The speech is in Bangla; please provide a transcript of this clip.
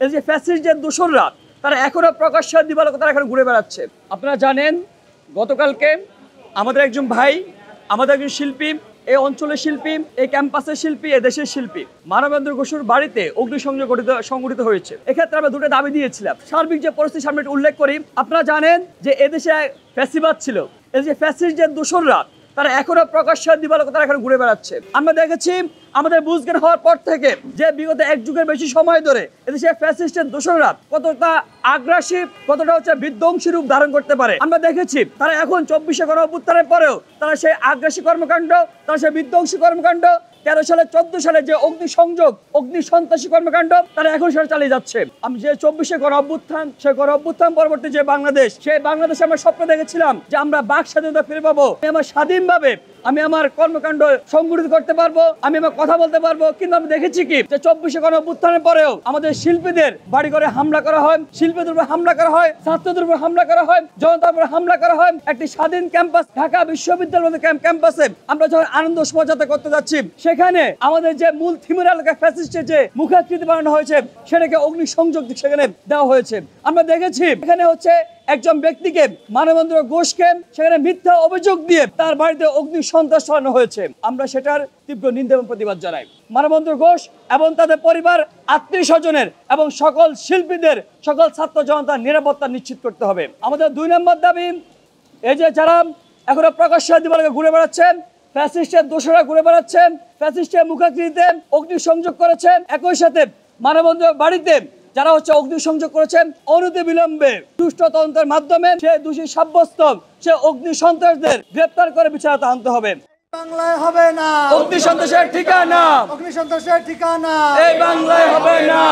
এই যে ফ্যাসিস্ট যে দোসররা তারা এখনো প্রকাশ্যে দিবালোকে তারা এখন ঘুরে বেড়াচ্ছে। আপনারা জানেন গতকালকে আমাদের একজন ভাই, আমাদের একজন শিল্পী, এই অঞ্চলের শিল্পী, এই ক্যাম্পাসের শিল্পী, এই দেশের শিল্পী মানবেন্দ্র ঘোষের বাড়িতে অগ্নিসংযোগ সংঘটিত হয়েছে। এক্ষেত্রে আমরা দুটো দাবি দিয়েছিলাম। সার্বিক যে পরিস্থিতি সামনে উল্লেখ করি, আপনারা জানেন যে এদেশে ফ্যাসিবাদ ছিল। এই যে ফ্যাসিস্ট যে দোসররা তারা এখনো প্রকাশ্যে দিবালোকে তারা এখন ঘুরে বেড়াচ্ছে। আমরা দেখেছি আমাদের বুঝজ্ঞান হওয়ার পর থেকে যে বিগত এক যুগের বেশি সময় ধরে এদেশে ফ্যাসিস্টের দোসররা কতটা আগ্রাসী, কতটা বিধ্বংসী রূপ ধারণ করতে পারে আমরা দেখেছি। তারা এখন 24শে গণঅভ্যুত্থানের পরেও তারা সেই আগ্রাসী কর্মকাণ্ড, তারা সেই বিধ্বংসী কর্মকাণ্ড, 13 সালে 14 সালে যে অগ্নিসংযোগ, অগ্নি সন্ত্রাসী কর্মকাণ্ড তারা এখন সেটা চালিয়ে যাচ্ছে। আমি যে 24শে গণঅভ্যুত্থান, সেই গণঅভ্যুত্থান পরবর্তী যে বাংলাদেশ, সেই বাংলাদেশে আমরা স্বপ্ন দেখেছিলাম যে আমরা বাক স্বাধীনতা ফিরে পাবো, আমার স্বাধীনভাবে আমি আমার কর্মকাণ্ড সংগঠিত করতে পারবো, আমি আমার কথা বলতে পারবো। কিন্তু আমি দেখেছি কি যে 24শে গণঅভ্যুত্থানের পরেও আমাদের শিল্পীদের বাড়ি ঘরে হামলা করা হয়, শিল্পীদের উপর হামলা করা হয়, ছাত্রদের উপর হামলা করা হয়, জনতার উপর হামলা করা হয়। একটি স্বাধীন ক্যাম্পাস ঢাকা বিশ্ববিদ্যালয়ের ক্যাম্পাসে আমরা যখন আনন্দ শোভাযাত্রা করতে যাচ্ছি, সেখানে আমাদের যে মূল থিমের এলাকা ফ্যাসিস্টের যে মুখাকৃতি বানানো হয়েছে সেটাকে অগ্নিসংযোগ সেখানে দেওয়া হয়েছে। আমরা দেখেছি এখানে একজন ব্যক্তিকে, মানবেন্দ্র ঘোষকে, সেখানে মিথ্যা অভিযোগ দিয়ে তার বাড়িতে অগ্নি সন্ত্রাস চালানো হয়েছে। আমরা সেটার তীব্র নিন্দা এবং প্রতিবাদ জানাই। মানবেন্দ্র ঘোষ এবং তাদের পরিবার, আত্মীয় স্বজনের এবং সকল শিল্পীদের, সকল ছাত্র জনতার নিরাপত্তা নিশ্চিত করতে হবে। আমাদের 2 নম্বর দাবি, এই যে যারা এখনো প্রকাশ্যে দিবালোকে ঘুরে বেড়াচ্ছেন, ফ্যাসিস্টের দোসররা ঘুরে বেড়াচ্ছেন, ফ্যাসিস্টের মুখাকৃতিতে অগ্নিসংযোগ করেছেন, একই সাথে মানবেন্দ্র বাড়িতে যারা অগ্নিসংযোগ করেছেন অনতি বিলম্বে সুষ্ঠু তদন্তের মাধ্যমে সে দোষী সাব্যস্ত সে অগ্নি সন্ত্রাসদের গ্রেপ্তার করে বিচারতে আনতে হবে। বাংলায় হবে না অগ্নি সন্ত্রাসের ঠিকানা, অগ্নি সন্ত্রাসের ঠিকানা এই বাংলায় হবে না।